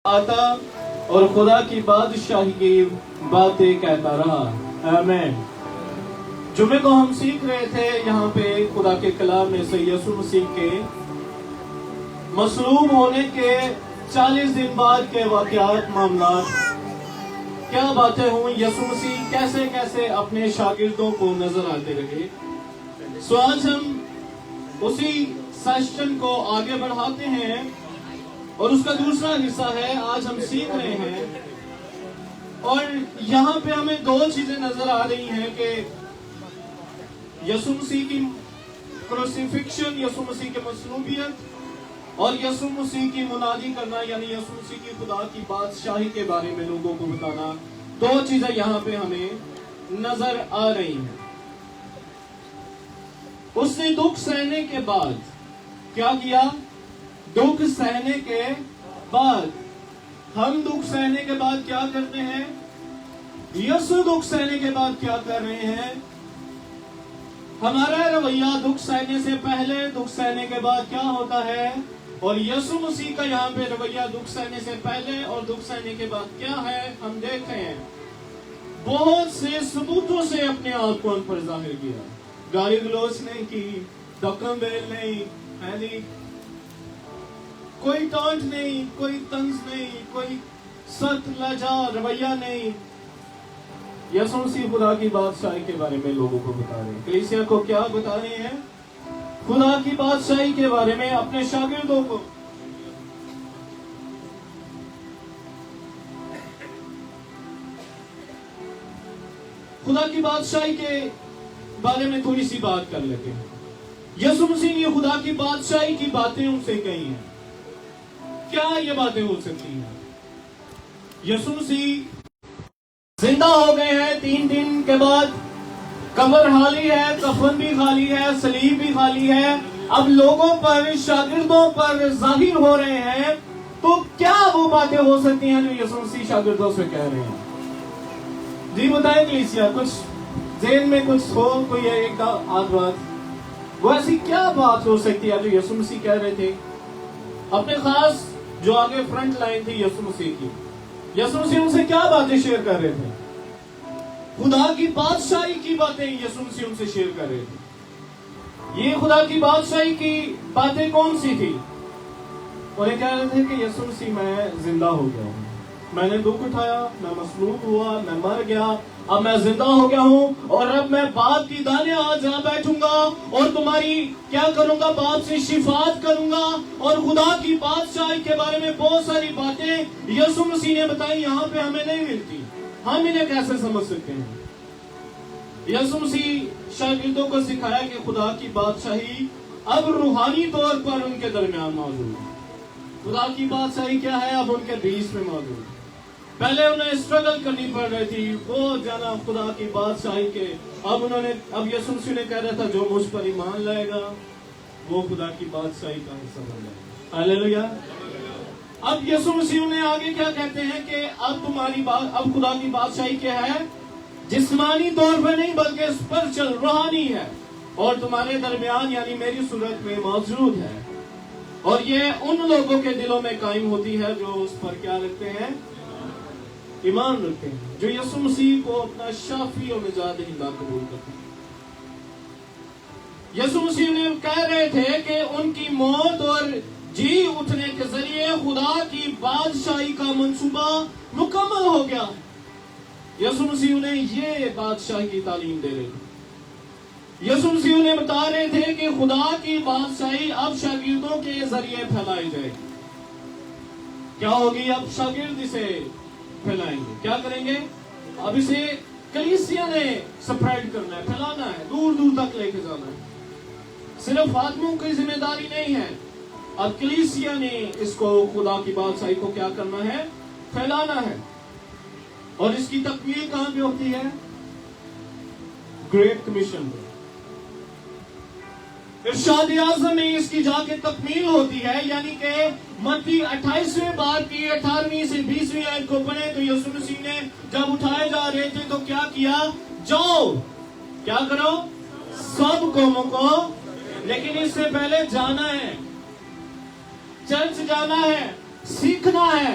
آتا اور خدا کی بادشاہی کی باتیں کہتا رہا۔ آمین۔ جمعے کو ہم سیکھ رہے تھے یہاں پہ خدا کے کلام میں سے یسوع مسیح کے مصلوب ہونے کے 40 دن بعد کے واقعات، معاملات، کیا باتیں ہوئیں، یسوع مسیح کیسے کیسے اپنے شاگردوں کو نظر آتے رہے۔ سو آج ہم اسی سیشن کو آگے بڑھاتے ہیں اور اس کا دوسرا حصہ ہے، آج ہم سیکھ رہے ہیں اور یہاں پہ ہمیں دو چیزیں نظر آ رہی ہیں کہ یسوع مسیح کی کروسیفکشن، یسوع مسیح کی مصلوبیت اور یسوع مسیح کی منادی کرنا، یعنی یسوع مسیح کی خدا کی بادشاہی کے بارے میں لوگوں کو بتانا۔ دو چیزیں یہاں پہ ہمیں نظر آ رہی ہیں۔ اس نے دکھ سہنے کے بعد کیا کیا؟ دکھ سہنے کے بعد ہم دکھ سہنے کے بعد کیا کرتے ہیں؟ یسوع دکھ سہنے کے بعد کیا کر رہے ہیں؟ ہمارا رویہ دکھ سہنے سے پہلے، دکھ سہنے کے بعد کیا ہوتا ہے، اور یسوع مسیح کا یہاں پہ رویہ دکھ سہنے سے پہلے اور دکھ سہنے کے بعد کیا ہے، ہم دیکھ رہے ہیں۔ بہت سے ثبوتوں سے اپنے آپ کو ان پر ظاہر کیا، گالی گلوچ نہیں کی، دکم بیل نہیں، کوئی ٹانٹ نہیں، کوئی طنز نہیں، کوئی سخت لہجہ رویہ نہیں۔ یسوع مسیح خدا کی بادشاہی کے بارے میں لوگوں کو بتا رہے ہیں۔ کلیسیا کو کیا بتا رہے ہیں؟ خدا کی بادشاہی کے بارے میں اپنے شاگردوں کو۔ خدا کی بادشاہی کے بارے میں تھوڑی سی بات کر لیتے ہیں۔ یسوع مسیح نے خدا کی بادشاہی کی باتیں ان سے کہی ہیں۔ کیا یہ باتیں ہو سکتی ہیں؟ یسوع مسیح زندہ ہو گئے ہیں 3 دن کے بعد، قبر خالی ہے، کفن بھی خالی ہے، صلیب بھی خالی ہے، اب لوگوں پر، شاگردوں پر ظاہر ہو رہے ہیں، تو کیا وہ باتیں ہو سکتی ہیں جو یسوع مسیح شاگردوں سے کہہ رہے ہیں؟ جی بتائیں کلیسیا، کچھ ذہن میں کچھ ہو، کوئی ایک آدھ بات، وہ ایسی کیا بات ہو سکتی ہے جو یسوع مسیح کہہ رہے تھے؟ اپنے خاص جو آگے فرنٹ لائن تھی یسوع مسیح کی، یسوع مسیح ان سے کیا باتیں شیئر کر رہے تھے؟ خدا کی بادشاہی کی باتیں یسوع مسیح ان سے شیئر کر رہے تھے۔ یہ خدا کی بادشاہی کی باتیں کون سی تھی؟ انہیں کہہ رہے تھے کہ یسوع مسیح میں زندہ ہو گیا ہوں، میں نے دکھ اٹھایا، میں مصلوب ہوا، میں مر گیا، اب میں زندہ ہو گیا ہوں، اور اب میں باپ کی دانے آج جہاں بیٹھوں گا اور تمہاری کیا کروں گا؟ باپ سے شفاعت کروں گا۔ اور خدا کی بادشاہی کے بارے میں بہت ساری باتیں یسوع مسیح نے بتائی، یہاں پہ ہمیں نہیں ملتی، ہم انہیں کیسے سمجھ سکتے ہیں؟ یسوع مسیح شاگردوں کو سکھایا کہ خدا کی بادشاہی اب روحانی طور پر ان کے درمیان موجود ہے۔ خدا کی بادشاہی کیا ہے؟ اب ان کے بیچ میں موجود ہے۔ پہلے انہیں اسٹرگل کرنی پڑ رہی تھی، وہ جانا خدا کی بادشاہی کے، اب یسوع مسیح نے کہہ رہا تھا جو مجھ پر ایمان لائے گا وہ خدا کی بادشاہی کا حصہ بن جائے گا۔ ہاللیلویا۔ اب یسوع مسیح نے آگے کیا کہتے ہیں کہ اب خدا کی بادشاہی کیا ہے؟ جسمانی طور پر نہیں بلکہ اسپرچل، روحانی ہے، اور تمہارے درمیان یعنی میری صورت میں موجود ہے، اور یہ ان لوگوں کے دلوں میں قائم ہوتی ہے جو اس پر کیا رکھتے ہیں؟ ایمان رکھتے ہیں، جو یسوع مسیح کو اپنا شافی اور نجات دہندہ قبول کرتے ہیں۔ یسوع مسیح نے کہہ رہے تھے کہ ان کی موت اور جی اٹھنے کے ذریعے خدا کی بادشاہی کا منصوبہ مکمل ہو گیا ہے۔ یسوع مسیح نے یہ بادشاہی کی تعلیم دے رہے تھے۔ یسوع مسیح نے بتا رہے تھے کہ خدا کی بادشاہی اب شاگردوں کے ذریعے پھیلائی جائے گی۔ کیا ہوگی؟ اب شاگرد اسے پھیلائیں گے۔ کیا کریں گے؟ اب اسے کلیسیا نے سپریڈ کرنا ہے، پھیلانا ہے، دور دور تک لے کے جانا ہے۔ صرف آدموں کی ذمہ داری نہیں ہے، اب کلیسیا نے اس کو، خدا کی بادشاہی کو کیا کرنا ہے؟ پھیلانا ہے۔ اور اس کی تکمیل کہاں پہ ہوتی ہے؟ گریٹ کمیشن پہ، ارشاد اعظم میں اس کی جا کے تکمیل ہوتی ہے، یعنی کہ متی 28ویں باب کی 18ویں سے 20ویں آیت کو پڑھیں تو یسوع مسیح نے جب اٹھائے جا رہے تھے تو کیا کیا؟ جاؤ، کیا کرو؟ سب قوموں کو، لیکن اس سے پہلے جانا ہے، چرچ جانا ہے، سیکھنا ہے،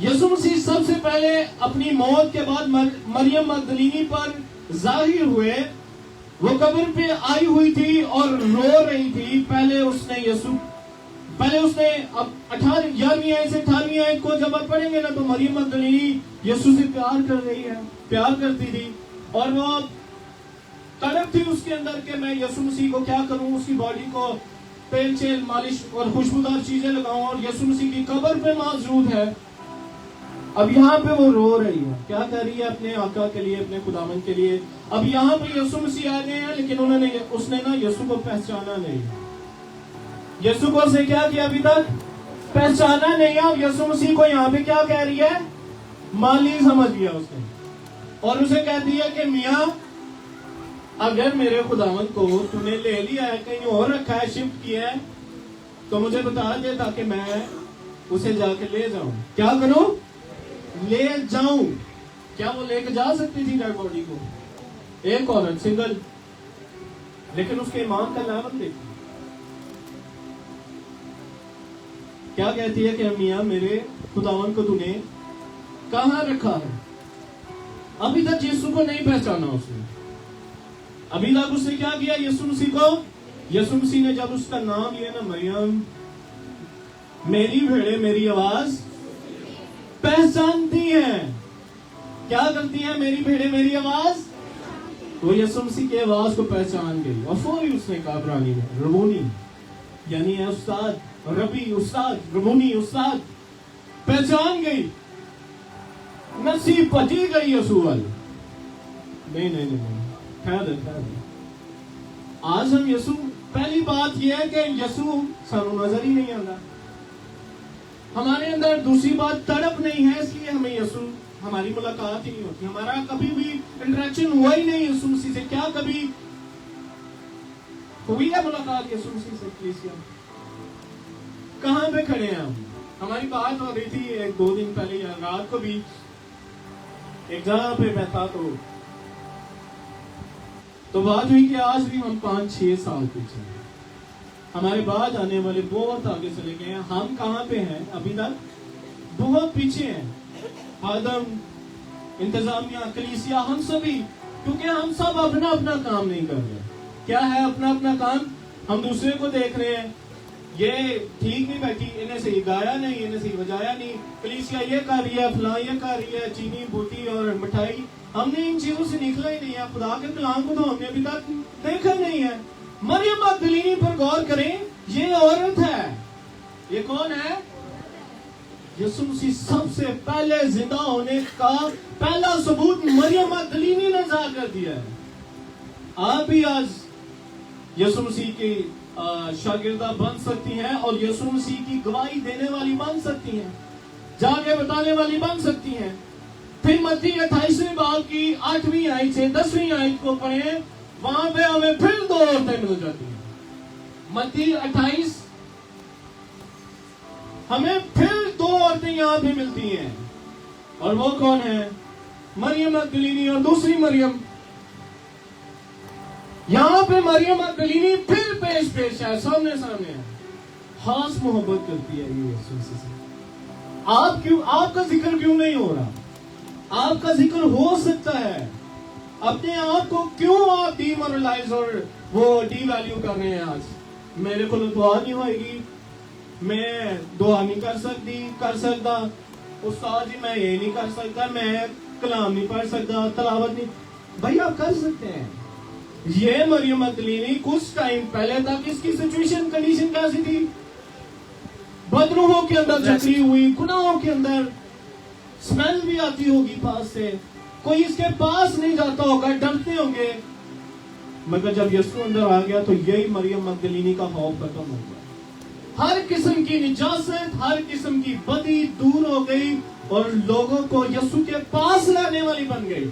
یسوع مسیح سب سے پہلے اپنی موت کے بعد مریم مگدلینی پر ظاہر ہوئے. وہ قبر پہ آئی ہوئی تھی اور رو رہی تھی. پہلے اس نے اب 11ویں آیت سے 18ویں آیت کو جب آپ پڑھیں گے نا تو مریم مگدلینی یسوع سے پیار کر رہی ہے, پیار کرتی تھی, اور وہ تڑپ تھی اس کے اندر کہ میں یسوع مسیح کو کیا کروں, اس کی باڈی کو تیل چیل مالش اور خوشبودار چیزیں لگاؤں, اور یسوع مسیح کی قبر پہ موجود ہے. اب یہاں پہ وہ رو رہی ہے, کیا کر رہی ہے اپنے آقا کے لیے, اپنے خداوند کے لیے. اب یہاں پہ یسوع مسیح آ گئے ہیں, لیکن اس نے نا یسوع کو پہچانا نہیں. یسوع کو اس نے کیا کیا ابھی تک پہچانا نہیں. اب یسوع مسیح کو یہاں پہ کیا کہہ رہی ہے, مالی سمجھ گیا اس نے, اور اسے کہتی ہے کہ میاں اگر میرے خداوند کو تو نے لے لیا ہے, کہیں اور رکھا ہے, شفٹ کیا ہے, تو مجھے بتا دے تاکہ میں اسے جا کے لے جاؤں. کیا کروں, لے جاؤں. کیا وہ لے کے جا سکتی تھی ڈیڈ باڈی کو, ایک عورت سنگل, لیکن اس کے ایمان کا لیول دیکھیں. کیا کہتی ہے کہ میاں میرے خداوند کو تو نے کہاں رکھا ہے. ابھی تک یسوع کو نہیں پہچانا اس نے. ابھی تک اس نے کیا کیا یسوع مسیح کو, یسوع مسیح نے جب اس کا نام لیا نا مریم, میری بھیڑیں میری آواز پہچانتی ہیں. کیا کرتی ہیں, میری بھیڑیں میری آواز. وہ یسوع مسیح کی آواز کو پہچان گئی اور فوری اس نے کہا عبرانی میں ربونی, یعنی ہے استاد, ربی استاد, ربونی استاد, پہچان گئی. نصیب پٹی گئی یسوع والی. نہیں خیر ہے. آج ہم یسوع, پہلی بات یہ ہے کہ یسوع سانو نظر ہی نہیں آتا ہمارے اندر. دوسری بات تڑپ نہیں ہے, اس لیے ہمیں یسوع, ہماری ملاقات ہی نہیں ہوتی, ہمارا کبھی بھی انٹریکشن ہوا ہی نہیں یسوع مسیح سے. کیا کبھی ہوئی ہے ملاقات یسوع مسیح سے کلیسیا میں؟ کہاں پہ کھڑے ہیں ہم؟ ہماری بات ہو رہی تھی 1-2 دن پہلے یا رات کو بھی ایک جگہ پہ بیٹھا تو بات ہوئی کہ آج بھی ہم 5-6 سال پیچھے ہیں. ہمارے بعد آنے والے بہت آگے چلے گئے ہیں. ہم کہاں پہ ہیں ابھی تک؟ بہت پیچھے ہیں. آدم, انتظامیہ, کلیسیا, ہم سبھی, کیونکہ ہم سب اپنا اپنا کام نہیں کر رہے. کیا ہے اپنا اپنا کام؟ ہم دوسرے کو دیکھ رہے ہیں, یہ ٹھیک نہیں بیٹھی, انہیں سے گایا نہیں, انہیں سے بجایا نہیں, کلیسیا یہ کر رہی ہے, فلاں یہ کر رہی ہے, چینی بوٹی اور مٹھائی. ہم نے ان چیزوں سے نکلا ہی نہیں ہے. خدا کے کلام کو تو ہم نے ابھی تک دیکھا نہیں ہے. مریم مگدلینی پر غور کریں, یہ عورت ہے. یہ کون ہے؟ یسوع مسیح سب سے پہلے زندہ ہونے کا پہلا ثبوت مریم مگدلینی نے ظاہر کر دیا ہے. آپ بھی آج یسوع مسیح کی شاگردہ بن سکتی ہیں اور یسوع مسیح کی گواہی دینے والی بن سکتی ہیں, جا کے بتانے والی بن سکتی ہیں. پھر متی 28ویں باب کی 8ویں آیت سے 10ویں آیت کو پڑھیں, وہاں پہ ہمیں پھر 2 عورتیں مل جاتی ہیں. متی 28, ہمیں پھر 2 عورتیں یہاں پہ ملتی ہیں, اور وہ کون ہے؟ مریم مگدلینی اور دوسری مریم. یہاں پہ مریم مگدلینی پھر پیش ہے, سامنے ہے, خاص محبت کرتی ہے یہ یسوع سے. آپ کا ذکر کیوں نہیں ہو رہا؟ آپ کا ذکر ہو سکتا ہے. اپنے آپ کو کیوں آپ ڈی مورلائز اور وہ ڈی ویلیو کر رہے ہیں؟ آج میرے کو دعا نہیں ہوئے گی, میں دعا نہیں کر سکتا, استاد جی میں یہ نہیں کر سکتا, میں کلام نہیں پڑھ سکتا, تلاوت نہیں. بھائی آپ کر سکتے ہیں. یہ مریم مگدلینی کچھ ٹائم پہلے تک اس کی سچویشن کنڈیشن کیسی تھی؟ بدروحوں کے اندر جکڑی ہوئی, گناہوں کے اندر, سمیل بھی آتی ہوگی پاس سے, کوئی اس کے پاس نہیں جاتا ہوگا, ڈرتے ہوں گے. مگر جب یسوع اندر آ گیا تو یہی مریم مگدلینی کا خوف ختم ہو گیا. ہر قسم کی نجاست, ہر قسم کی بدی دور ہو گئی اور لوگوں کو یسوع کے پاس لانے والی بن گئی.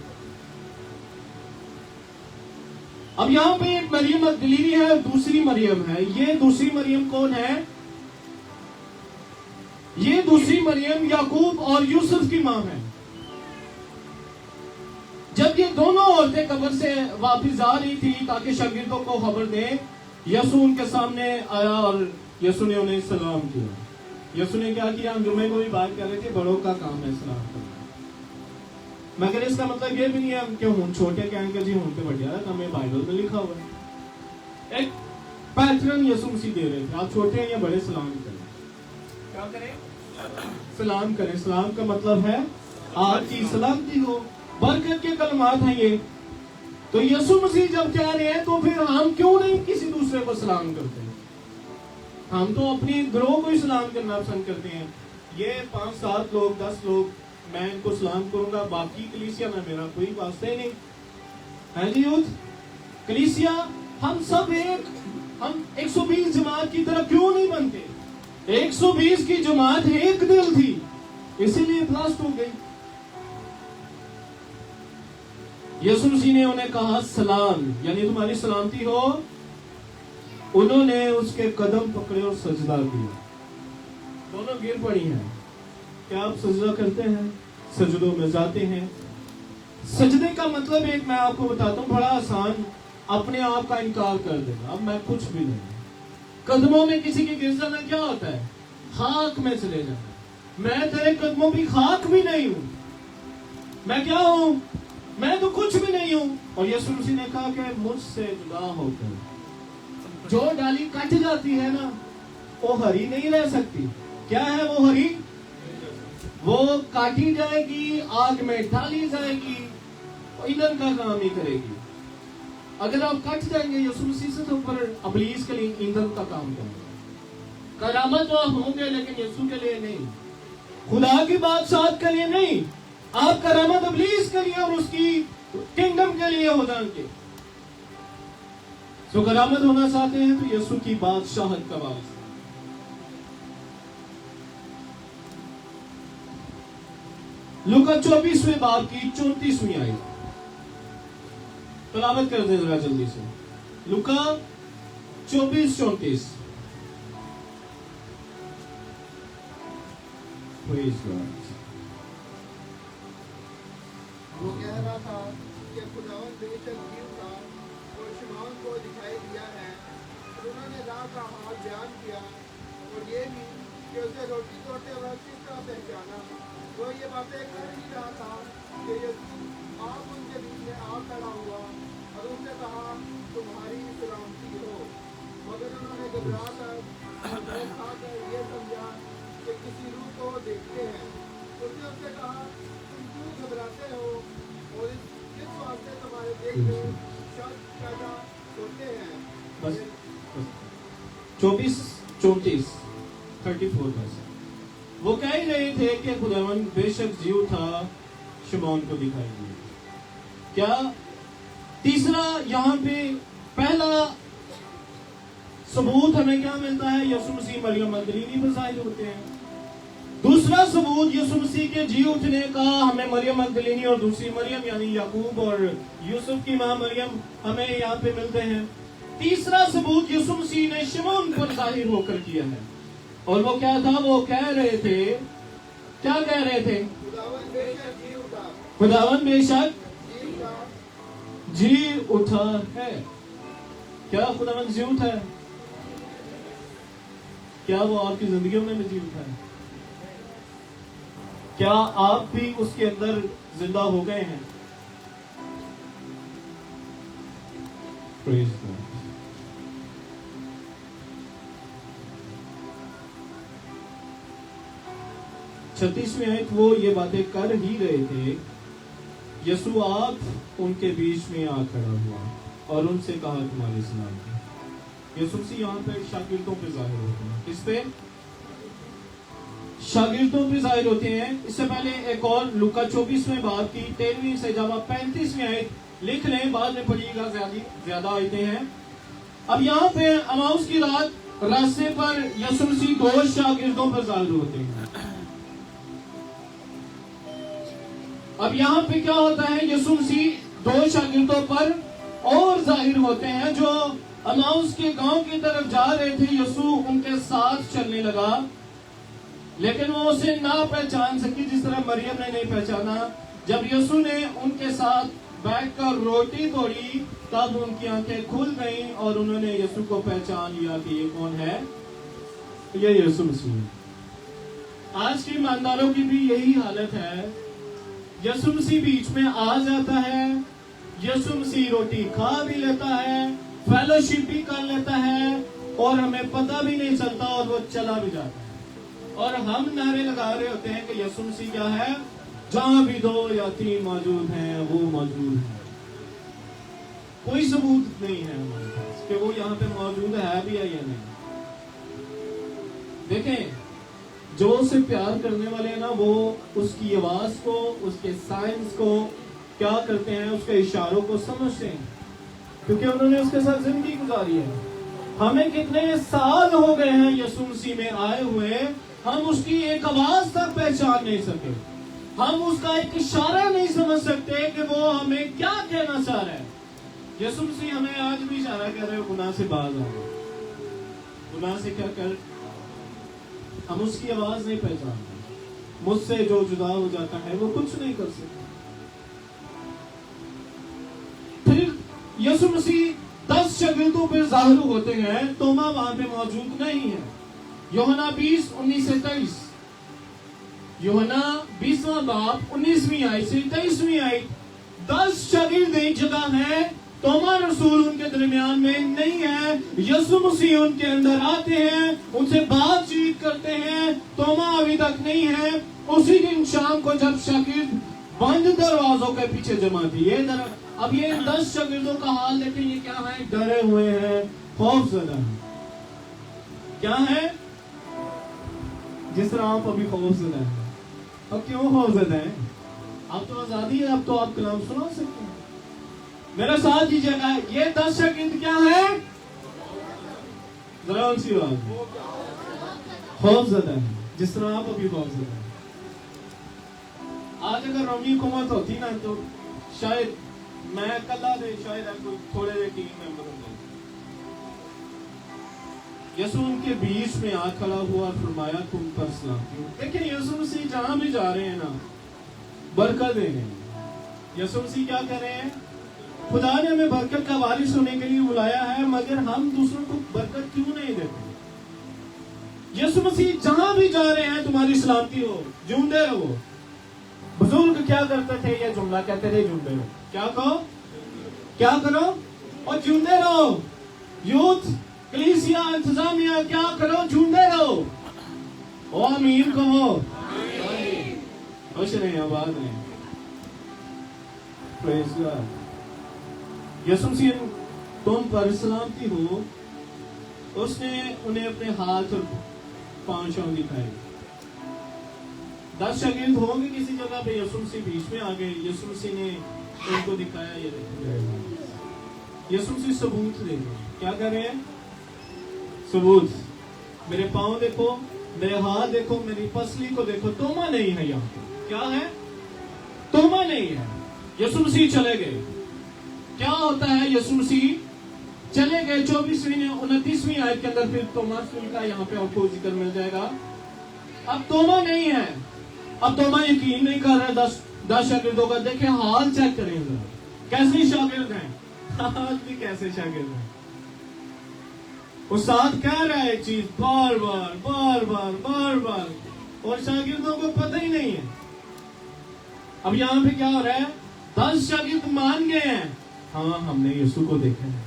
اب یہاں پہ ایک مریم مگدلینی ہے اور دوسری مریم ہے. یہ دوسری مریم کون ہے؟ یہ دوسری مریم یعقوب اور یوسف کی ماں ہے. جب یہ دونوں عورتیں قبر سے واپس آ رہی تھی تاکہ شاگردوں کو خبر دیں, یسوع ان کے سامنے آیا اور یسوع نے انہیں سلام کیا. یسوع نے کیا کیا؟ ہم جمعے کو بھی بات کر رہے تھے، بڑوں کا کام ہے سلام کرنا، مگر اس کا مطلب یہ بھی نہیں ہے کہ ہوں چھوٹے کہیں کہ جی ہوں تو بڑھیا ہے، ہمیں بائبل میں لکھا ہوا ہے، ایک پیٹرن یسوع مسیح دے رہے تھے، آپ چھوٹے ہیں یا بڑے سلام کریں، کیا کریں؟ سلام کریں۔ سلام کا مطلب ہے آپ کی سلامتی ہو، برکت کے کلمات ہیں یہ۔ تو یسوع مسیح جب کہہ رہے ہیں تو پھر ہم کیوں نہیں کسی دوسرے کو سلام کرتے ہیں؟ ہم تو اپنی گروہ کو ہی سلام کرنا پسند کرتے ہیں، یہ 5-7 لوگ 10 لوگ میں ان کو سلام کروں گا، باقی کلیسیا میں میرا کوئی واسطہ ہی نہیں ہے جی یوتھ کلیسیا، ہم سب ایک، ہم 120 جماعت کی طرف کیوں نہیں بنتے؟ 120 کی جماعت ایک دل تھی، اسی لیے بلاسٹ ہو گئی۔ یسوع مسیح نے انہیں کہا سلام، یعنی تمہاری سلامتی ہو۔ انہوں نے اس کے قدم پکڑے اور سجدہ کیا، دونوں گر پڑی ہیں۔ کیا آپ سجدہ کرتے ہیں؟ سجدوں میں جاتے ہیں؟ سجدے کا مطلب ایک میں آپ کو بتاتا ہوں، بڑا آسان، اپنے آپ کا انکار کر دینا، اب میں کچھ بھی نہیں۔ قدموں میں کسی کے گر جانا کیا ہوتا ہے؟ خاک میں چلے جانا، میں تیرے قدموں کی خاک بھی نہیں ہوں، میں کیا ہوں؟ میں تو کچھ بھی نہیں ہوں۔ اور یسوع مسیح نے کہا کہ مجھ سے جدا ہو کر جو ڈالی کٹ جاتی ہے نا، وہ ہری نہیں رہ سکتی۔ کیا ہے وہ ہری؟ وہ کاٹی جائے گی، آگ میں ڈالی جائے گی، ایندھن کا کام نہیں کرے گی۔ اگر آپ کٹ جائیں گے یسوع مسیح سے تو پھر ابلیس کے لیے ایندھن کا کام کریں گے۔ کرامت تو آپ ہوں گے لیکن یسوع کے لیے نہیں، خدا کی بادشاہت کے لیے نہیں، آپ کرامت ابلیس کے لیے اور اس کی کنگڈم کے لیے ہو جائیں گے۔ سو کرامت ہونا چاہتے ہیں تو یسوع کی بادشاہت کا وارث۔ لوکا 24ویں باب کی 34ویں آیت تلاوت کر دیں ذرا جلدی سے۔ لوکا 24-34۔ وہ کہہ رہا تھا کہ خداوند بے شک جیو تھا اور شمعون کو دکھائی دیا ہے، اور انہوں نے راہ کا حال بیان کیا، اور یہ بھی کہ اسے روٹی توڑتے وقت کس طرح پہچانا۔ وہ یہ باتیں کر ہی رہا تھا کہ یسوع آپ ان کے بیچ میں آ کھڑا ہوا اور ان سے کہا تمہاری سلامتی ہو، مگر انہوں نے گھبرا کر اور ڈر کھا کر یہ سمجھا کہ کسی روح کو دیکھتے ہیں۔ اس نے ان سے کہا تم کیوں گھبراتے ہو اور کس واسطے تمہارے دل میں شک پیدا ہوتے ہیں؟ بس 24-34 34۔ وہ کہہ ہی رہے تھے کہ خداوند بے شک جیو تھا، شمعون کو دکھائی دیا۔ کیا تیسرا یہاں پہ پہلا ثبوت ہمیں کیا ملتا ہے؟ یسوع مسیح مریم مگدلینی پر ظاہر ہوتے ہیں۔ دوسرا ثبوت یسوع مسیح کے جی اٹھنے کا ہمیں مریم مگدلینی اور دوسری مریم یعنی یعقوب اور یوسف کی ماں مریم ہمیں یہاں پہ ملتے ہیں۔ تیسرا ثبوت یسوع مسیح نے شمعون پر ظاہر ہو کر کیا ہے، اور وہ کیا تھا؟ وہ کہہ رہے تھے، کیا کہہ رہے تھے؟ خداوند بے شک جیو تھا، خداوند بے شک جیو تھا۔ جی اٹھا ہے۔ کیا خداوند جی اٹھا ہے؟ کیا وہ آپ کی زندگیوں میں بھی جی اٹھا ہے؟ کیا آپ بھی اس کے اندر زندہ ہو گئے ہیں؟ Praise God۔ چھتیسویں آیت وہ یہ باتیں کر ہی رہے تھے، یسوع آپ ان کے بیچ میں آ کھڑا ہوا اور ان سے کہا تمہاری سلامتی۔ یسوع مسیح یہاں پہ شاگردوں پہ ظاہر ہوتے ہیں۔ کس پہ؟ شاگردوں پہ ظاہر ہوتے ہیں۔ اس سے پہلے ایک اور لوکا 24ویں باب کی 13ویں سے جب آپ 35ویں آیت لکھ لیں، بعد میں پڑھیے گا، زیادہ آیتیں ہیں۔ اب یہاں پہ اماؤس کی رات راستے پر یسوع مسیح 2 شاگردوں پر ظاہر ہوتے ہیں۔ اب یہاں پہ کیا ہوتا ہے؟ یسوع مسیح 2 شاگردوں پر اور ظاہر ہوتے ہیں جو اماؤس کے گاؤں کی طرف جا رہے تھے۔ یسوع ان کے ساتھ چلنے لگا، لیکن وہ اسے نہ پہچان سکی، جس طرح مریم نے نہیں پہچانا۔ جب یسوع نے ان کے ساتھ بیٹھ کر روٹی توڑی تب ان کی آنکھیں کھل گئیں اور انہوں نے یسوع کو پہچان لیا کہ یہ کون ہے؟ یہ یسوع مسیح۔ آج کے ایمانداروں کی بھی یہی حالت ہے. یسوع مسیح بیچ میں آ جاتا ہے, یسوع مسیح روٹی کھا بھی لیتا ہے, فیلوشپ بھی کر لیتا ہے, اور ہمیں پتہ بھی نہیں چلتا اور وہ چلا بھی جاتا ہے. اور ہم نعرے لگا رہے ہوتے ہیں کہ یسوع مسیح کیا ہے, جہاں بھی 2 یا 3 موجود ہیں وہ موجود ہیں. کوئی ثبوت نہیں ہے ہمارے پاس کہ وہ یہاں پہ موجود ہے بھی یا نہیں. دیکھیں, جو اسے پیار کرنے والے ہیں نا, وہ اس کی آواز کو, اس کے سائنس کو کیا کرتے ہیں, اس کے اشاروں کو سمجھتے ہیں, کیونکہ انہوں نے اس کے ساتھ زندگی گزاری ہے. ہمیں کتنے سال ہو گئے ہیں یسوع مسیح میں آئے ہوئے, ہم اس کی ایک آواز تک پہچان نہیں سکے, ہم اس کا ایک اشارہ نہیں سمجھ سکتے کہ وہ ہمیں کیا کہنا چاہ رہا ہے. یسوع مسیح ہمیں آج بھی اشارہ کر رہے ہیں, گناہ سے باز آؤ. گناہ سے کیا کر, ہم اس کی آواز نہیں پہچانتے. مجھ سے جو جدا ہو جاتا ہے وہ کچھ نہیں کر سکتا. پھر یسوع مسیح 10 شاگردوں پہ ظاہر ہوتے ہیں, توما وہاں پہ موجود نہیں ہے. یوحنا 20:19-23, یوحنا 20واں باب 19ویں آیت سے 23ویں آیت. 10 شاگرد ایک جگہ ہیں, توما رسول ان کے درمیان میں نہیں ہے. یسوع مسیح ان کے اندر آتے ہیں, ان سے بات چیت کرتے ہیں, توما ابھی تک نہیں ہے. اسی دن شام کو جب شاگرد بند دروازوں کے پیچھے جمع تھی, اب یہ 10 شاگردوں کا حال دیکھیں, یہ کیا ہے, ڈرے ہوئے ہیں, خوف زدہ ہیں. کیا ہے, جس طرح آپ ابھی خوف زدہ ہیں. اب کیوں خوف زدہ ہیں؟ اب تو آزادی ہے, اب تو آپ کلام سنا سکتے ہیں. میرا ساتھ دیجیے گا, یہ 10 شاگرد کیا ہے, ذرا ان سی بات, خوف زدہ ہے, جس طرح آپ ابھی خوف زدہ ہیں. آج اگر رومی حکومت ہوتی نا, تو شاید میں کلا دے, شاید تھوڑے دے ٹیم ممبر ہوں. یسوع ان کے بیچ میں آ کھڑا ہوا اور فرمایا تم پر سلامتی ہو. لیکن یسوع مسیح جہاں بھی جا رہے ہیں نا, برکت دے رہے ہیں. یسوع مسیح کیا کر رہے ہیں, خدا نے ہمیں برکت کا وارث ہونے کے لیے بلایا ہے, مگر ہم دوسروں کو برکت کیوں نہیں دیتے. یسوع مسیح جہاں بھی جا رہے ہیں تمہاری سلامتی ہو, جھومتے رہو. بزرگ کیا کرتے تھے, یہ جملہ کہتے تھے, جھومتے رہو. کیا کہو, کیا کرو, اور جھومتے رہو. یوتھ, کلیسیا, انتظامیہ, کیا کرو, جھومتے رہو. او امین کہو, خوش نہیں, آباد نہیں. پریز گاڈ. یسوع مسیح تم پر سلامتی ہو. اس نے انہیں اپنے ہاتھ اور پاؤں چھو دکھائے. 10 شاگرد ہوں گے کسی جگہ پہ, یسوع مسیح بیچ میں آ گئے. یسوع مسیح نے ان کو دکھایا, یہ دیکھو. یسوع مسیح ثبوت دے رہے ہیں. کیا کر رہے ہیں, ثبوت. میرے پاؤں دیکھو, میرے ہاتھ دیکھو, میری پسلی کو دیکھو. توما نہیں ہے یہاں پہ. کیا ہے, توما نہیں ہے. یسوع مسیح چلے گئے. کیا ہوتا ہے, یسوع مسیح چلے گئے. 24-29 آیت کے اندر پھر توما کا یہاں پہ آپ کو ذکر مل جائے گا. اب توما نہیں ہے. اب توما یقین نہیں کر رہے 10 شاگردوں کا. دیکھیں حال چیک کریں ذرا, کیسے شاگرد ہیں, آج بھی کیسے شاگرد ہیں. استاد کہہ رہا ہے ایک چیز بار بار بار بار بار بار, اور شاگردوں کو پتہ ہی نہیں ہے. اب یہاں پہ کیا ہو رہا ہے, 10 شاگرد مان گئے ہیں. ہاں, ہم نے یسوع کو دیکھا ہے,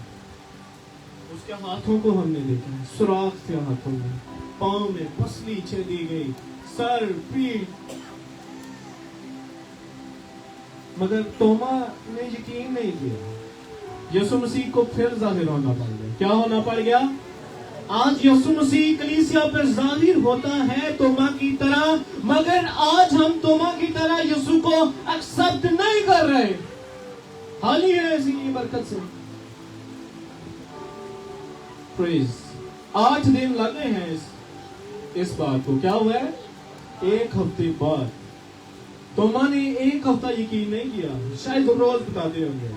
اس کے ہاتھوں کو ہم نے دیکھا ہے, سوراخ تھے ہاتھوں میں, پاؤں میں پسلی چھیدی گئی, سر, پیٹھ. مگر توما نے یقین نہیں کیا. یسوع مسیح کو پھر ظاہر ہونا پڑ گیا. کیا ہونا پڑ گیا, آج یسوع مسیح کلیسیا پر ظاہر ہوتا ہے توما کی طرح, مگر آج ہم توما کی طرح یسوع کو ایکسپٹ نہیں کر رہے. حال ہی ہے ایسی برکت سے. پریز. 8 دن لگے ہیں اس بات کو. کیا ہوا ہے, 1 ہفتے بعد. توما نے 1 ہفتہ یقین نہیں کیا. شاید روز بتاتے ہوں گے.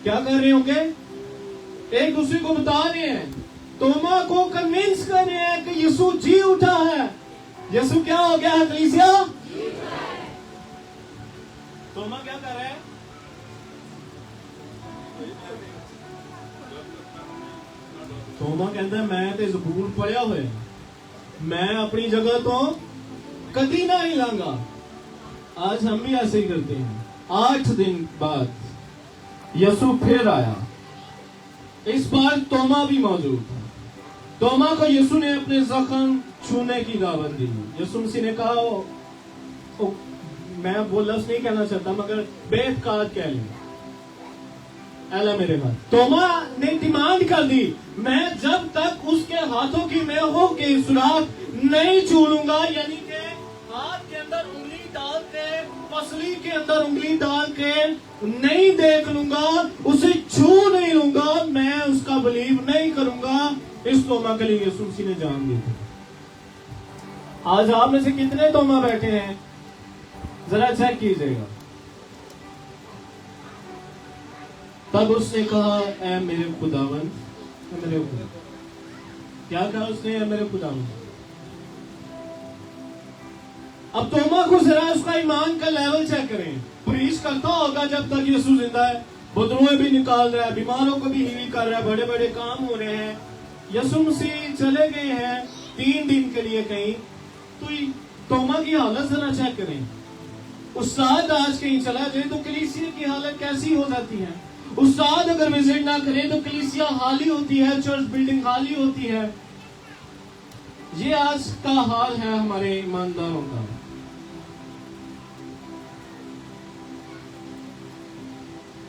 کیا کر رہے ہوں گے, ایک دوسرے کو بتا رہے ہیں, توما کو کنونس کر رہے ہیں کہ یسوع جی اٹھا ہے. یسوع کیا ہو گیا ہے کلیسیا, توما کیا کر رہے ہیں, توما کہتا ہے میں تے زبور پڑھیا ہوئے, میں اپنی جگہ تو کبھی نہ ہلاؤں گا. آج ہم بھی ایسے ہی کرتے ہیں. 8 دن بعد یسوع پھر آیا. اس بار توما بھی موجود تھا. توما کو یسوع نے اپنے زخم چھونے کی دعوت دی. یسوع مسیح نے کہا, میں وہ لفظ نہیں کہنا چاہتا مگر بے اعتقاد کہہ لیں, اللہ میرے ہاتھ. توما نے ڈیمانڈ کر دی, میں جب تک اس کے ہاتھوں کی میخوں کی سوراخ نہیں چھوڑوں گا, یعنی کہ ہاتھ کے اندر انگلی ڈال کے, پسلی کے اندر انگلی ڈال کے نہیں دیکھ لوں گا, اسے چھو نہیں لوں گا, میں اس کا بلیو نہیں کروں گا. اس توما کے لیے یسوع مسیح نے جان دی تھی. آج آپ میں سے کتنے توما بیٹھے ہیں, ذرا چیک کیجئے گا. تب اس نے کہا, اے میرے خداوند, اے میرے خدا. کیا کہا اس نے, اے میرے خداوند. اب توما کو ذرا اس کا ایمان کا لیول چیک کریں. پریچ کرتا ہوگا جب تک یسوع زندہ ہے, بدروئے بھی نکال رہا ہے, بیماروں کو بھی ہیل کر رہا ہے, بڑے بڑے کام ہو رہے ہیں. یسوع مسیح چلے گئے ہیں 3 دن کے لیے کہیں, تو توما کی حالت ذرا چیک کریں. استاد آج کہیں چلا جائے تو کلیسیا کی حالت کیسی ہو جاتی ہے. استاد اگر وزٹ نہ کرے تو کلیسیا خالی ہوتی ہے, چرچ بلڈنگ خالی ہوتی ہے. یہ آج کا حال ہے ہمارے ایمانداروں کا.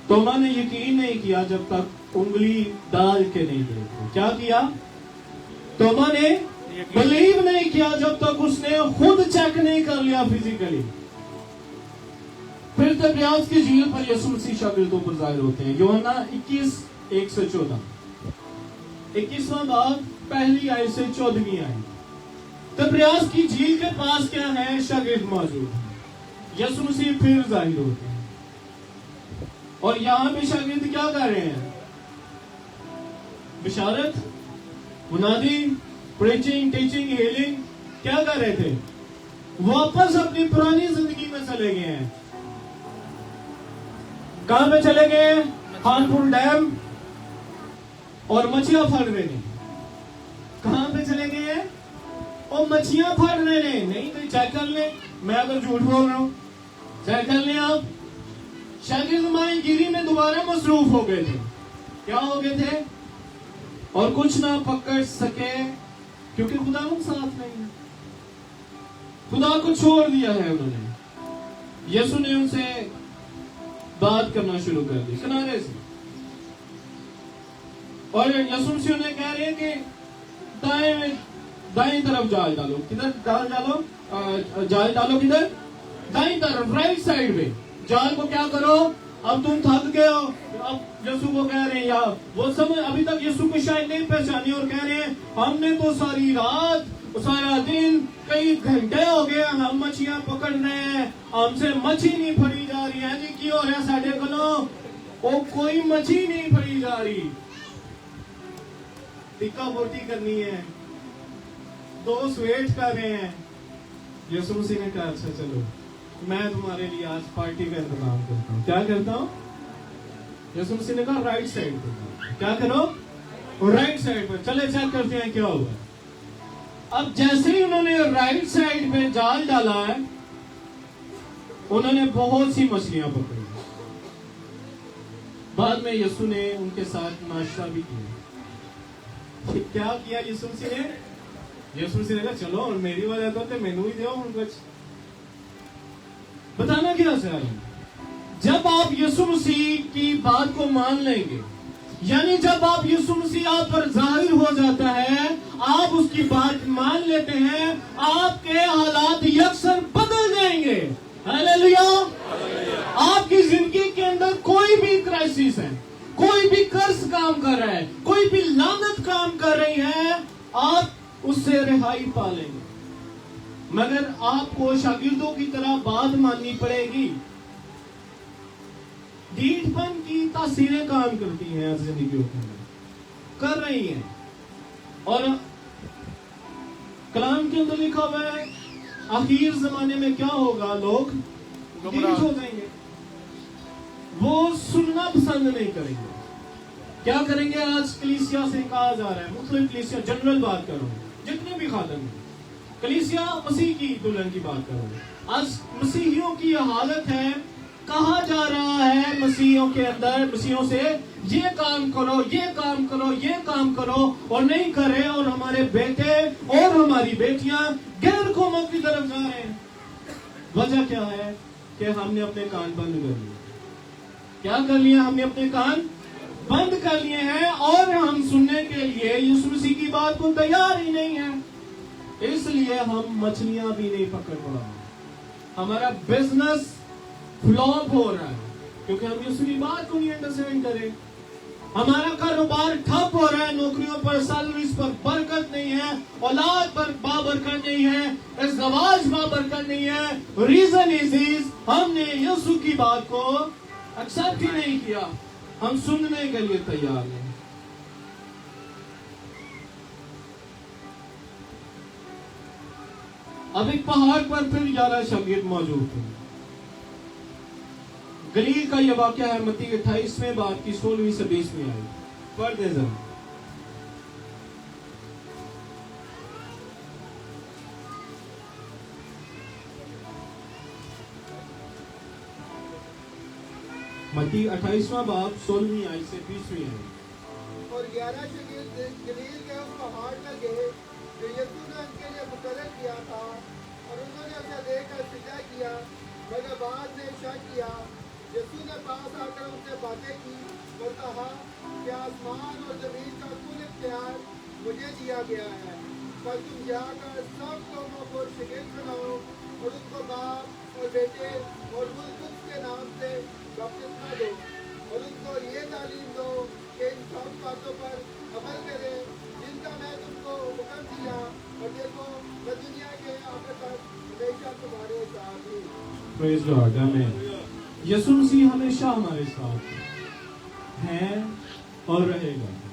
توما نے یقین نہیں کیا جب تک انگلی ڈال کے نہیں دیکھی. کیا کیا؟ توما نے بلیو نہیں کیا جب تک اس نے خود چیک نہیں کر لیا فزیکلی. پھر تبریاز کی جھیل پر یسوع مسیح شاگردوں پر ظاہر ہوتے ہیں. یوحنا 21:1-14. 21واں باب پہلی آیت سے 14ویں آیت. تبریاز کی جھیل کے پاس کیا ہے؟ شاگرد موجود ہیں. یسوع مسیح پھر ظاہر ہوتے ہیں اور یہاں پہ شاگرد کیا کر رہے ہیں؟ بشارت, منادی, پریچنگ, ٹیچنگ, ہیلنگ کیا کر رہے تھے؟ واپس اپنی پرانی زندگی میں چلے گئے ہیں. کہاں پہ چلے گئے؟ خانپور ڈیم, اور مچھیاں پھڑ رہے ہیں. کہاں پہ چلے گئے ہیں؟ اور مچھیاں پھڑ رہے ہیں. نہیں تو چیک کر لیں, میں اگر جھوٹ بول رہا ہوں چیک کر لیں آپ. شاگرد ماہی گیری میں دوبارہ مصروف ہو گئے تھے. کیا ہو گئے تھے؟ اور کچھ نہ پکڑ سکے کیونکہ خدا ان ساتھ نہیں ہے. خدا کو چھوڑ دیا ہے انہوں نے. یسوع نے ان سے بات کرنا شروع کر دی کنارے سے, اور یسوع مسیح نے کہہ رہے ہیں کہ دائیں طرف جال ڈالو. کدھر جال ڈالو؟ جال ڈالو کدھر؟ دائیں طرف, رائٹ سائڈ پہ. جال کو کیا کرو؟ اب تم تھک گئے ہو. اب یسوع کو کہہ رہے ہیں, یا وہ سمجھ ابھی تک یسوع کو شاید نہیں پہچانی, اور کہہ رہے ہیں ہم نے تو ساری رات, سارا دن, کئی گھنٹے ہو گئے ہم مچھیاں پکڑ رہے ہیں, ہم سے مچھی نہیں پھڑی جا رہی ہے. جی کی ہو رہا ہے ساڈے کولوں؟ وہ کوئی مچھی نہیں پھڑی جا رہی. ٹکا بوٹی کرنی ہے, دوست ویٹ کر رہے ہیں. یسوع مسیح نے کہا اچھا چلو میں تمہارے لیے آج پارٹی کا انتظام کرتا ہوں. کیا کرتا ہوں؟ یسوع مسیح نے کہا رائٹ سائڈ پر. کیا کرو؟ رائٹ سائڈ پر. چلے چیک کرتے ہیں کیا ہوا. اب جیسے ہی انہوں نے رائٹ سائڈ پہ جال ڈالا ہے, انہوں نے بہت سی مچھلیاں پکڑی. بعد میں یسوع نے ان کے ساتھ ناشتہ بھی کیا. کیا کیا یسوع مسیح نے؟ یسوع مسیح نے کہا چلو میری وجہ تو مینو ہی دو ہوں. کچھ بتانا کیا چاہ رہا ہوں, جب آپ یسوع مسیح کی بات کو مان لیں گے, یعنی جب آپ یسوع مسیح آپ پر ظاہر ہو جاتا ہے, آپ اس کی بات مان لیتے ہیں, آپ کے حالات یکسر بدل جائیں گے. ہاللیلویا. آپ کی زندگی کے اندر کوئی بھی کرائسس ہے, کوئی بھی قرض کام کر رہا ہے, کوئی بھی لعنت کام کر رہی ہے, آپ اس سے رہائی پا لیں گے. مگر آپ کو شاگردوں کی طرح بات ماننی پڑے گی. ڈھیٹ پن کی تاثیریں کام کرتی ہیں زندگیوں کے اندر, کر رہی ہیں. اور کلام کے اندر لکھا ہوا ہے آخر زمانے میں کیا ہوگا, لوگ ڈھیٹ ہو جائیں گے, وہ سننا پسند نہیں کریں گے. کیا کریں گے؟ آج کلیسیا سے کہا جا رہا ہے, مختلف کلیسیا, جنرل بات کروں, جتنے بھی خادم ہیں, کلیسیا مسیح کی دلہن کی بات کرو. آج مسیحیوں کی یہ حالت ہے, کہا جا رہا ہے مسیحیوں کے اندر, مسیحیوں سے یہ کام کرو, یہ کام کرو, یہ کام کرو, اور نہیں کرے, اور ہمارے بیٹے اور ہماری بیٹیاں غیر قوموں کی طرف جا رہے ہیں. وجہ کیا ہے؟ کہ ہم نے اپنے کان بند کر لیے. کیا کر لیا؟ ہم نے اپنے کان بند کر لیے ہیں, اور ہم سننے کے لیے یسوع مسیح کی بات کو تیار ہی نہیں ہیں. اس لیے ہم مچھلیاں بھی نہیں پکڑ پا رہے, ہمارا بزنس فلاپ ہو رہا ہے کیونکہ ہم یسوع کی بات کو نہیں انڈرسٹینڈ کریں. ہمارا کاروبار ٹھپ ہو رہا ہے, نوکریوں پر سیلریز پر برکت نہیں ہے, اولاد پر بابرکت نہیں ہے, ازدواج بابرکت نہیں ہے. ریزن از ہم نے یسوع کی بات کو ایکسپٹ ہی نہیں کیا, ہم سننے کے لیے تیار نہیں. اب ایک پہاڑ پر پھر 11 شاگرد موجود تھے. گلیل کا یہ واقعہ ہے متی 28ویں باب کی 16ویں سے 20ویں آئی. پڑھ دیں ذرا. متی 28واں باب 16ویں آئی سے 20ویں آئی. اور 11 شاگرد گلیل کے اس پہاڑ پر گئے جو یسوع نے ان کے لیے مقرر کیا تھا, اور انہوں نے اسے دیکھ کر سجدہ کیا, مگر بعد میں شک کیا. یسوع نے پاس آ کر ان سے باتیں کی اور کہا کہ آسمان اور زمین کا کل اختیار مجھے دیا گیا ہے, پر تم جا کر سب قوموں کو شاگرد بناؤ اور ان کو باپ اور بیٹے اور روح القدس کے نام سے بپتسمہ دو, اور ان کو یہ تعلیم دو کہ ان سب باتوں پر عمل کرے جن کا میں تم کو حکم دیا, اور دیکھو میں دنیا کے آخر تک ہمیشہ تمہارے ساتھ ہوں. پریز گاڈ, آمین. یسوع مسیح ہمیشہ ہمارے ساتھ ہے اور رہے گا.